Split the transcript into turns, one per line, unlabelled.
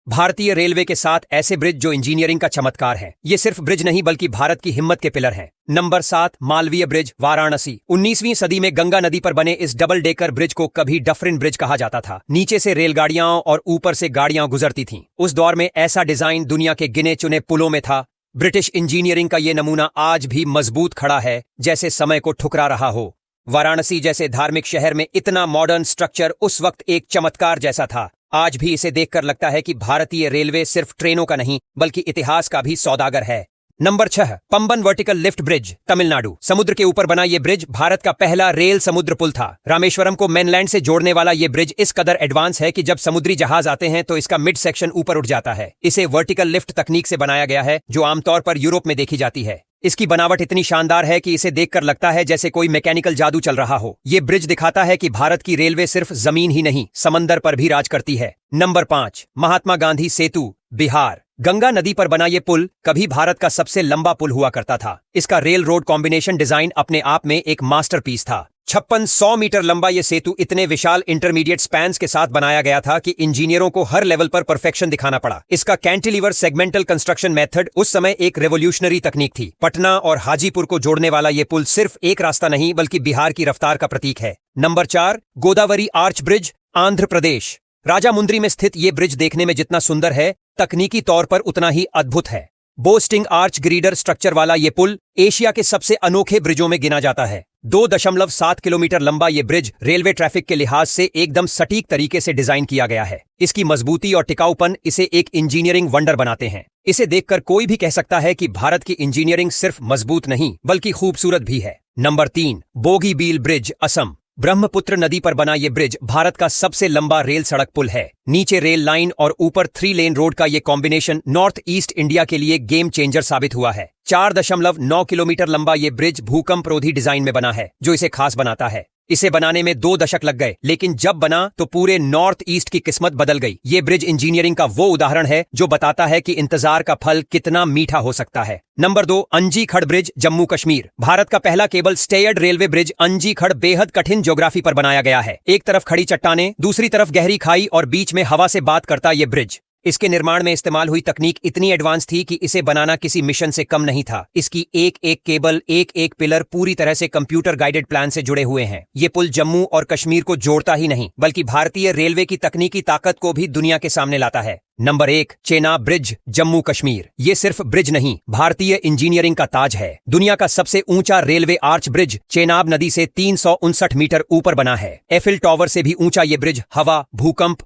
भारतीय रेलवे के साथ ऐसे ब्रिज जो इंजीनियरिंग का चमत्कार है। ये सिर्फ ब्रिज नहीं बल्कि भारत की हिम्मत के पिलर हैं। Number 7, Malviya bridge, Varanasi. 19वीं सदी में गंगा नदी पर बने इस डबल डेकर ब्रिज को कभी डफरिन ब्रिज कहा जाता था। नीचे से रेलगाड़ियां और ऊपर से गाड़ियां गुजरती थीं। उस दौर में ऐसा डिजाइन दुनिया के गिने चुने पुलों में था। ब्रिटिश इंजीनियरिंग का ये नमूना आज भी मजबूत खड़ा है, जैसे समय को ठुकरा रहा हो। वाराणसी जैसे धार्मिक शहर में इतना मॉडर्न स्ट्रक्चर उस वक्त एक चमत्कार जैसा था। आज भी इसे देखकर लगता है कि भारतीय रेलवे सिर्फ ट्रेनों का नहीं बल्कि इतिहास का भी सौदागर है। Number 6, Pamban vertical lift bridge, Tamil Nadu. समुद्र के ऊपर बना ये ब्रिज भारत का पहला रेल समुद्र पुल था। रामेश्वरम को मेनलैंड से जोड़ने वाला ये ब्रिज इस कदर एडवांस है कि जब समुद्री जहाज आते हैं तो इसका मिड सेक्शन ऊपर उठ जाता है। इसे वर्टिकल लिफ्ट तकनीक से बनाया गया है, जो आमतौर पर यूरोप में देखी जाती है। इसकी बनावट इतनी शानदार है कि इसे देखकर लगता है जैसे कोई मैकेनिकल जादू चल रहा हो। ये ब्रिज दिखाता है कि भारत की रेलवे सिर्फ जमीन ही नहीं, समंदर पर भी राज करती है। नंबर 5, महात्मा गांधी सेतु, बिहार। गंगा नदी पर बना ये पुल कभी भारत का सबसे लंबा पुल हुआ करता था। इसका रेल रोड कॉम्बिनेशन डिजाइन अपने आप में एक मास्टरपीस था। 5600 मीटर लंबा ये सेतु इतने विशाल इंटरमीडिएट स्पैन्स के साथ बनाया गया था कि इंजीनियरों को हर लेवल पर परफेक्शन दिखाना पड़ा। इसका कैंटिलीवर सेगमेंटल कंस्ट्रक्शन मेथड उस समय एक रेवोल्यूशनरी तकनीक थी। पटना और हाजीपुर को जोड़ने वाला ये पुल सिर्फ एक रास्ता नहीं बल्कि बिहार की रफ्तार का प्रतीक है। Number 4, Godavari arch bridge, Andhra Pradesh. Rajahmundry में स्थित ये ब्रिज देखने में जितना सुंदर है, तकनीकी तौर पर उतना ही अद्भुत है। बोस्टिंग आर्च ग्रीडर स्ट्रक्चर वाला ये पुल एशिया के सबसे अनोखे ब्रिजों में गिना जाता है। 2.7 किलोमीटर लंबा ये ब्रिज रेलवे ट्रैफिक के लिहाज से एकदम सटीक तरीके से डिजाइन किया गया है। इसकी मजबूती और टिकाऊपन इसे एक इंजीनियरिंग वंडर बनाते हैं। इसे देखकर कोई भी कह सकता है कि भारत की इंजीनियरिंग सिर्फ मजबूत नहीं बल्कि खूबसूरत भी है। Number 3, Bogibeel bridge, Assam. ब्रह्मपुत्र नदी पर बना ये ब्रिज भारत का सबसे लंबा रेल सड़क पुल है। नीचे रेल लाइन और ऊपर 3 लेन रोड का ये कॉम्बिनेशन नॉर्थ ईस्ट इंडिया के लिए गेम चेंजर साबित हुआ है। 4.9 किलोमीटर लंबा ये ब्रिज भूकंपरोधी डिजाइन में बना है, जो इसे खास बनाता है। इसे बनाने में 2 दशक लग गए, लेकिन जब बना तो पूरे नॉर्थ ईस्ट की किस्मत बदल गई। ये ब्रिज इंजीनियरिंग का वो उदाहरण है जो बताता है कि इंतजार का फल कितना मीठा हो सकता है। नंबर 2, अंजी खड़ ब्रिज, जम्मू कश्मीर। भारत का पहला केबल स्टेयर्ड रेलवे ब्रिज अंजी खड़ बेहद कठिन ज्योग्राफी पर बनाया गया है। एक तरफ खड़ी चट्टानें, दूसरी तरफ गहरी खाई और बीच में हवा से बात करता ये ब्रिज। इसके निर्माण में इस्तेमाल हुई तकनीक इतनी एडवांस थी कि इसे बनाना किसी मिशन से कम नहीं था। इसकी एक एक केबल, एक एक पिलर पूरी तरह से कंप्यूटर गाइडेड प्लान से जुड़े हुए हैं। ये पुल जम्मू और कश्मीर को जोड़ता ही नहीं बल्कि भारतीय रेलवे की तकनीकी ताकत को भी दुनिया के सामने लाता है। Number 1, Chenab bridge, Jammu Kashmir. ये सिर्फ ब्रिज नहीं, भारतीय इंजीनियरिंग का ताज है। दुनिया का सबसे ऊंचा रेलवे आर्च ब्रिज चेनाब नदी से 359 मीटर ऊपर बना है। एफिल टॉवर से भी ऊंचा ये ब्रिज हवा, भूकंप